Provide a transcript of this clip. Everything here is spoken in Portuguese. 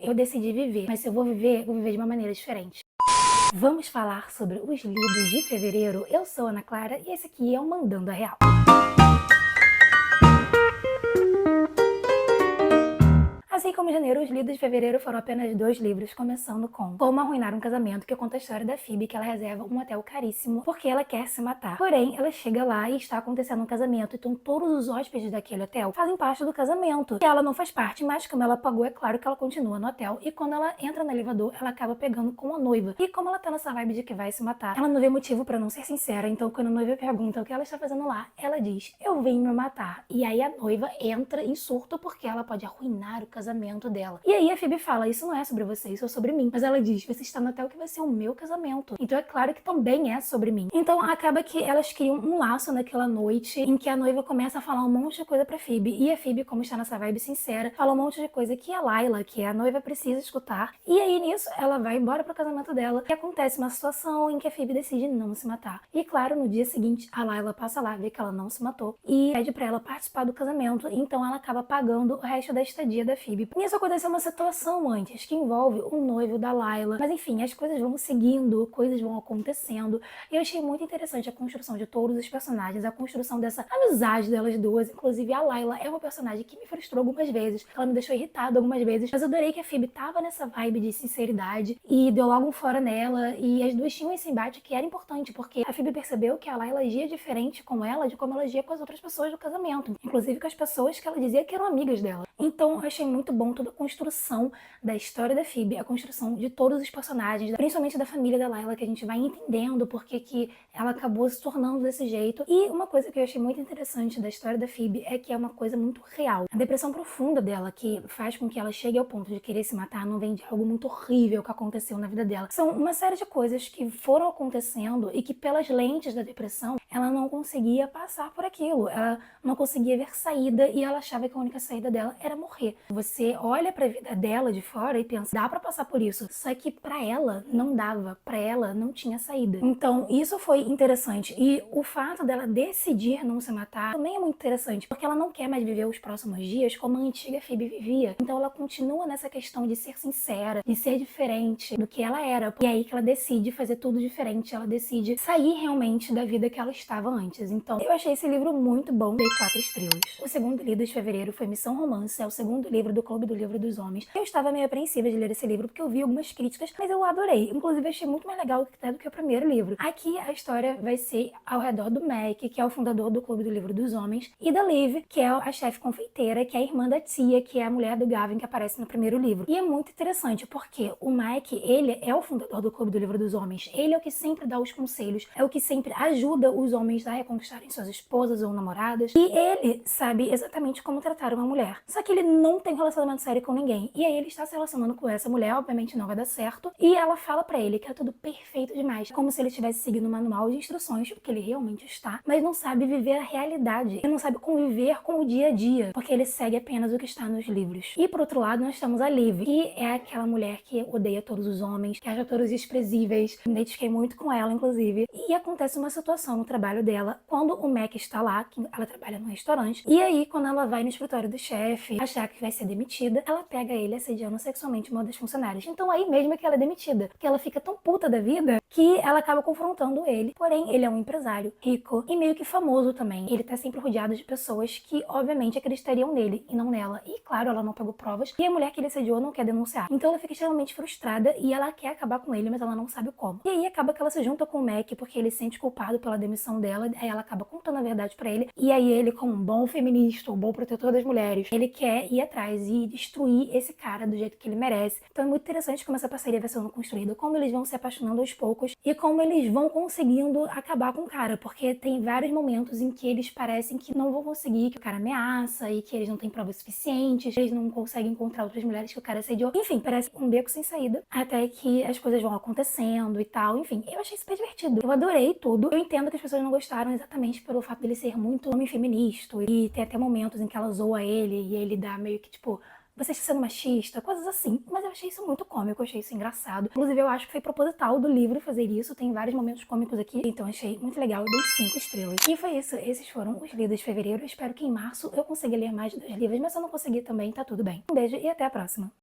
Eu decidi viver, mas se eu vou viver de uma maneira diferente. Vamos falar sobre os livros de fevereiro. Eu sou Ana Clara e esse aqui é o Mandando a Real. Assim como em janeiro, os lidos de fevereiro foram apenas 2 livros, começando com Como Arruinar um Casamento, que conta a história da Phoebe, que ela reserva um hotel caríssimo porque ela quer se matar. Porém, ela chega lá e está acontecendo um casamento, então todos os hóspedes daquele hotel fazem parte do casamento. E ela não faz parte, mas como ela pagou, é claro que ela continua no hotel. E quando ela entra no elevador, ela acaba pegando com a noiva. E como ela tá nessa vibe de que vai se matar, ela não vê motivo pra não ser sincera, então quando a noiva pergunta o que ela está fazendo lá, ela diz, eu vim me matar. E aí a noiva entra em surto porque ela pode arruinar o casamento dela. E aí a Phoebe fala, isso não é sobre você, isso é sobre mim. Mas ela diz, você está no hotel que vai ser o meu casamento. Então é claro que também é sobre mim. Então acaba que elas criam um laço naquela noite em que a noiva começa a falar um monte de coisa pra Phoebe. E a Phoebe, como está nessa vibe sincera, fala um monte de coisa que a Layla, que é a noiva, precisa escutar. E aí nisso ela vai embora pro casamento dela e acontece uma situação em que a Phoebe decide não se matar. E claro, no dia seguinte a Layla passa lá, vê que ela não se matou e pede pra ela participar do casamento. Então ela acaba pagando o resto da estadia da Phoebe. Nisso aconteceu uma situação antes que envolve o noivo da Layla. Mas enfim, as coisas vão seguindo, coisas vão acontecendo. E eu achei muito interessante a construção de todos os personagens, a construção dessa amizade delas duas. Inclusive a Layla é uma personagem que me frustrou algumas vezes, ela me deixou irritada algumas vezes, mas eu adorei que a Phoebe tava nessa vibe de sinceridade e deu logo um fora nela. E as duas tinham esse embate que era importante, porque a Phoebe percebeu que a Layla agia diferente com ela de como ela agia com as outras pessoas do casamento, inclusive com as pessoas que ela dizia que eram amigas dela. Então eu achei muito bom toda a construção da história da Phoebe, a construção de todos os personagens, principalmente da família da Layla, que a gente vai entendendo porque que ela acabou se tornando desse jeito. E uma coisa que eu achei muito interessante da história da Phoebe é que é uma coisa muito real. A depressão profunda dela, que faz com que ela chegue ao ponto de querer se matar, não vem de algo muito horrível que aconteceu na vida dela. São uma série de coisas que foram acontecendo e que pelas lentes da depressão, ela não conseguia passar por aquilo. Ela não conseguia ver saída e ela achava que a única saída dela era morrer. Você olha pra vida dela de fora e pensa, dá pra passar por isso. Só que pra ela não dava, pra ela não tinha saída. Então isso foi interessante. E o fato dela decidir não se matar também é muito interessante, porque ela não quer mais viver os próximos dias como a antiga Phoebe vivia. Então ela continua nessa questão de ser sincera, de ser diferente do que ela era. E é aí que ela decide fazer tudo diferente, ela decide sair realmente da vida que ela estava antes. Então eu achei esse livro muito bom, dei 4 estrelas. O segundo livro de fevereiro foi Missão Romance, é o segundo livro do Clube do Livro dos Homens. Eu estava meio apreensiva de ler esse livro porque eu vi algumas críticas, mas eu adorei. Inclusive achei muito mais legal até do que o primeiro livro. Aqui a história vai ser ao redor do Mac, que é o fundador do Clube do Livro dos Homens, e da Liv, que é a chefe confeiteira, que é a irmã da tia, que é a mulher do Gavin que aparece no primeiro livro. E é muito interessante porque o Mac, ele é o fundador do Clube do Livro dos Homens. Ele é o que sempre dá os conselhos, é o que sempre ajuda os homens a reconquistarem suas esposas ou namoradas. E ele sabe exatamente como tratar uma mulher. Só que ele não tem relacionamento sério com ninguém. E aí ele está se relacionando com essa mulher, obviamente não vai dar certo. E ela fala pra ele que é tudo perfeito demais, como se ele estivesse seguindo um manual de instruções, porque ele realmente está, mas não sabe viver a realidade. Ele não sabe conviver com o dia a dia, porque ele segue apenas o que está nos livros. E por outro lado, nós temos a Liv, que é aquela mulher que odeia todos os homens, que acha todos desprezíveis. Me identifiquei muito com ela, inclusive. E acontece uma situação no trabalho dela, quando o Mac está lá, que ela trabalha no restaurante, e aí quando ela vai no escritório do chefe, achar que vai ser demitida, ela pega ele assediando sexualmente uma das funcionárias. Então aí mesmo é que ela é demitida, porque ela fica tão puta da vida que ela acaba confrontando ele. Porém, ele é um empresário rico e meio que famoso também. Ele tá sempre rodeado de pessoas que, obviamente, acreditariam nele e não nela. E, claro, ela não pegou provas e a mulher que ele assediou não quer denunciar. Então ela fica extremamente frustrada e ela quer acabar com ele, mas ela não sabe como. E aí acaba que ela se junta com o Mac porque ele se sente culpado pela demissão dela. Aí ela acaba contando a verdade pra ele. E aí ele, como um bom feminista, um bom protetor das mulheres, ele quer ir atrás e destruir esse cara do jeito que ele merece. Então é muito interessante como essa parceria vai sendo construída, como eles vão se apaixonando aos poucos e como eles vão conseguindo acabar com o cara, porque tem vários momentos em que eles parecem que não vão conseguir, que o cara ameaça e que eles não têm provas suficientes, eles não conseguem encontrar outras mulheres que o cara assediou. Enfim, parece um beco sem saída, até que as coisas vão acontecendo e tal. Enfim, eu achei super divertido. Eu adorei tudo. Eu entendo que as pessoas não gostaram exatamente pelo fato dele ser muito homem feminista e ter até momentos em que ela zoa ele e ele dá meio que tipo, você está sendo machista, coisas assim. Mas eu achei isso muito cômico, eu achei isso engraçado. Inclusive, eu acho que foi proposital do livro fazer isso. Tem vários momentos cômicos aqui, então achei muito legal. Eu dei 5 estrelas. E foi isso. Esses foram os livros de fevereiro. Eu espero que em março eu consiga ler mais 2 livros, mas se eu não conseguir também, tá tudo bem. Um beijo e até a próxima.